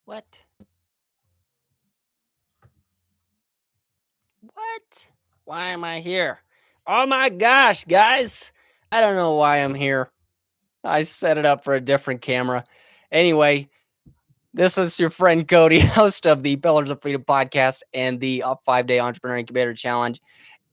What? What? Why am I here? Oh my gosh, guys. I don't know why I'm here. I set it up for a different camera. Anyway, this is your friend Cody, host of the Pillars of Freedom podcast and the Up 5 Day Entrepreneur Incubator Challenge.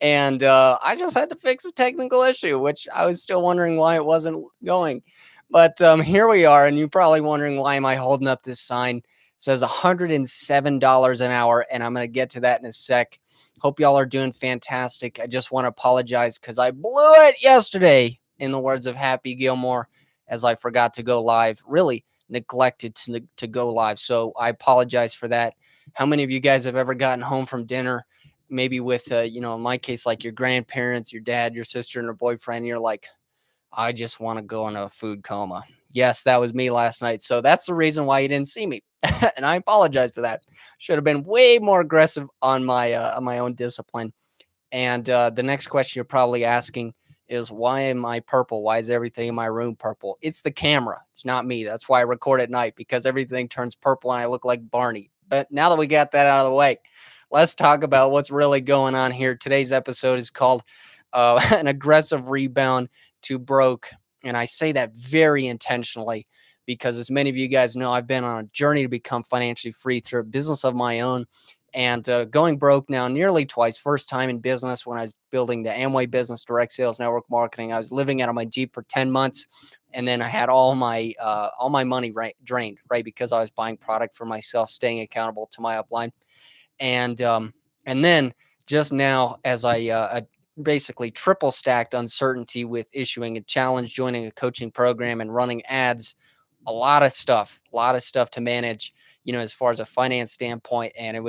And I just had to fix a technical issue, which I was still wondering why it wasn't going. But here we are, and you're probably wondering why am I holding up this sign? It says $107 an hour, and I'm going to get to that in a sec. Hope y'all are doing fantastic. I just want to apologize because I blew it yesterday, in the words of Happy Gilmore, as I forgot to go live. Really neglected to go live. So I apologize for that. How many of you guys have ever gotten home from dinner? Maybe with, in my case, like your grandparents, your dad, your sister, and her boyfriend, you're like, I just want to go in a food coma. Yes, that was me last night. So that's the reason why you didn't see me. And I apologize for that. Should have been way more aggressive on my own discipline. And the next question you're probably asking is, why am I purple? Why is everything in my room purple? It's the camera. It's not me. That's why I record at night, because everything turns purple and I look like Barney. But now that we got that out of the way, let's talk about what's really going on here. Today's episode is called An Aggressive Rebound to Broke. And I say that very intentionally because, as many of you guys know, I've been on a journey to become financially free through a business of my own, and going broke now nearly twice. First time in business when I was building the Amway business, direct sales network marketing. I was living out of my Jeep for 10 months. And then I had all my money drained, right? Because I was buying product for myself, staying accountable to my upline. And then just now, as I basically triple stacked uncertainty with issuing a challenge, joining a coaching program, and running ads, a lot of stuff to manage, as far as a finance standpoint. And it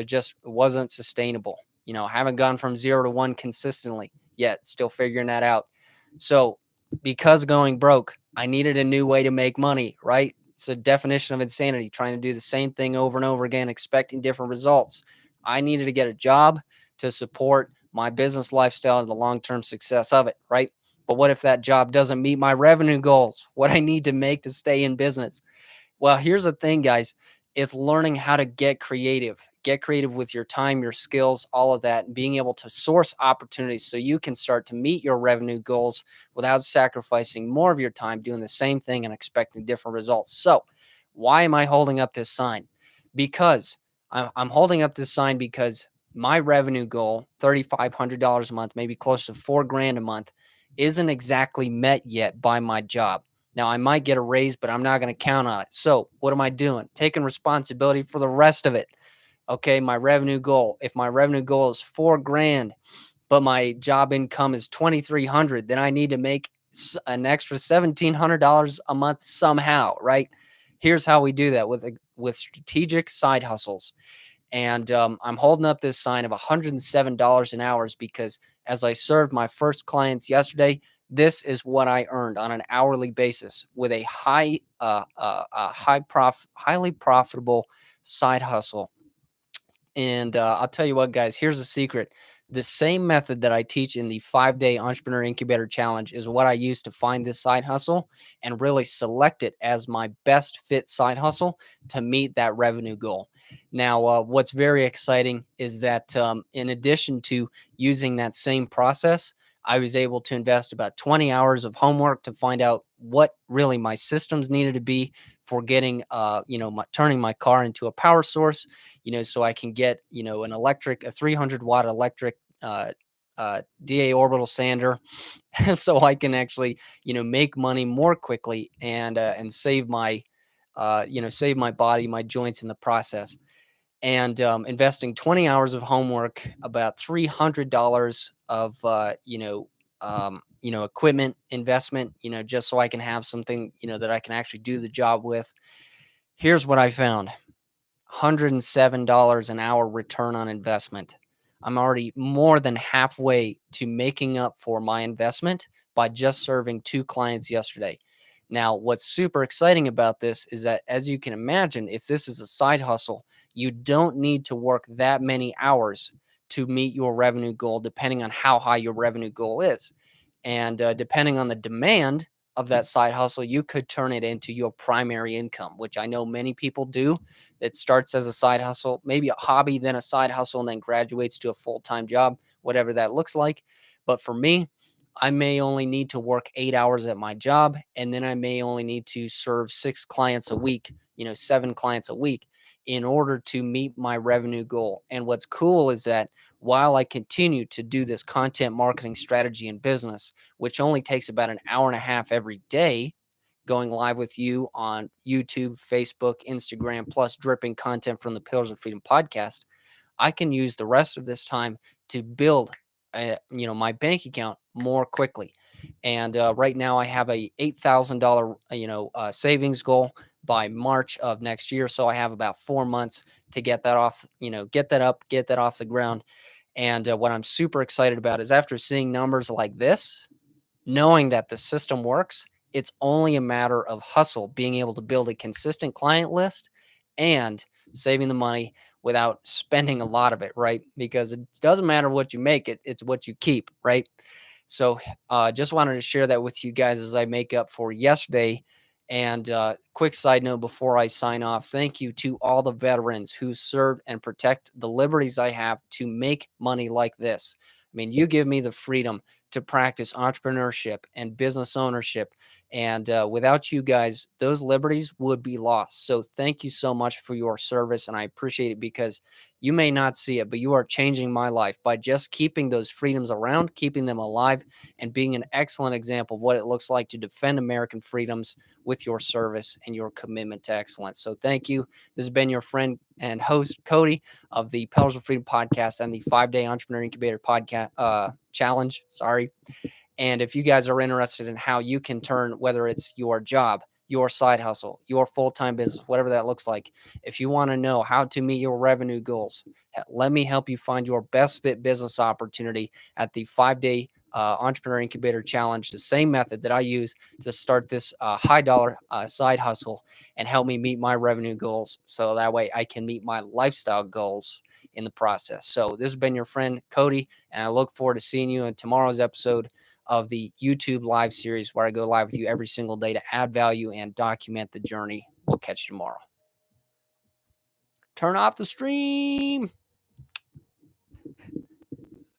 wasn't sustainable. Haven't gone from 0 to 1 consistently yet, still figuring that out. So because going broke, I needed a new way to make money, right? It's a definition of insanity, trying to do the same thing over and over again, expecting different results. I needed to get a job to support my business lifestyle and the long-term success of it, right? But what if that job doesn't meet my revenue goals? What I need to make to stay in business? Well, here's the thing, guys. It's learning how to get creative. Get creative with your time, your skills, all of that, and being able to source opportunities so you can start to meet your revenue goals without sacrificing more of your time doing the same thing and expecting different results. So, why am I holding up this sign? Because I'm holding up this sign because my revenue goal, $3,500 a month, maybe close to $4,000 a month, isn't exactly met yet by my job. Now, I might get a raise, but I'm not going to count on it. So what am I doing? Taking responsibility for the rest of it. Okay, my revenue goal. If my revenue goal is $4,000, but my job income is 2,300, then I need to make an extra $1,700 a month somehow, right? Here's how we do that with strategic side hustles. And I'm holding up this sign of $107 an hour because as I served my first clients yesterday, this is what I earned on an hourly basis with a highly profitable side hustle. And I'll tell you what, guys, here's a secret. The same method that I teach in the 5 Day Entrepreneur Incubator Challenge is what I use to find this side hustle and really select it as my best fit side hustle to meet that revenue goal. Now, what's very exciting is that in addition to using that same process, I was able to invest about 20 hours of homework to find out what really my systems needed to be for getting, turning my car into a power source, so I can get, a 300-watt electric DA orbital sander, so I can actually, make money more quickly and save my body, my joints in the process. And investing 20 hours of homework, about $300 of equipment investment, just so I can have something, that I can actually do the job with. Here's what I found. $107 an hour return on investment. I'm already more than halfway to making up for my investment by just serving 2 clients yesterday. Now, what's super exciting about this is that, as you can imagine, if this is a side hustle, you don't need to work that many hours to meet your revenue goal, depending on how high your revenue goal is. And depending on the demand of that side hustle, you could turn it into your primary income, which I know many people do. It starts as a side hustle, maybe a hobby, then a side hustle, and then graduates to a full-time job, whatever that looks like. But for me, I may only need to work 8 hours at my job, and then I may only need to serve 6 clients a week, 7 clients a week in order to meet my revenue goal. And what's cool is that while I continue to do this content marketing strategy in business, which only takes about an hour and a half every day, going live with you on YouTube, Facebook, Instagram, plus dripping content from the Pillars of Freedom podcast, I can use the rest of this time to build, my bank account more quickly. And right now, I have a $8,000, savings goal by March of next year. So I have about 4 months to get that off, get that up, get that off the ground. And what I'm super excited about is after seeing numbers like this, knowing that the system works, it's only a matter of hustle, being able to build a consistent client list and saving the money without spending a lot of it, right? Because it doesn't matter what you make it's what you keep, right? So just wanted to share that with you guys as I make up for yesterday. And quick side note before I sign off, thank you to all the veterans who served and protect the liberties I have to make money like this. I mean, you give me the freedom to practice entrepreneurship and business ownership. And without you guys, those liberties would be lost. So thank you so much for your service. And I appreciate it because you may not see it, but you are changing my life by just keeping those freedoms around, keeping them alive, and being an excellent example of what it looks like to defend American freedoms with your service and your commitment to excellence. So thank you. This has been your friend and host, Cody, of the Pillars of Freedom podcast and the 5-Day Entrepreneur Incubator podcast challenge. Sorry. And if you guys are interested in how you can turn, whether it's your job, your side hustle, your full-time business, whatever that looks like, if you want to know how to meet your revenue goals, let me help you find your best fit business opportunity at the 5-Day Entrepreneur Incubator Challenge, the same method that I use to start this high dollar side hustle and help me meet my revenue goals. So that way I can meet my lifestyle goals in the process. So this has been your friend Cody, and I look forward to seeing you in tomorrow's episode of the YouTube live series where I go live with you every single day to add value and document the journey. We'll catch you tomorrow. Turn off the stream.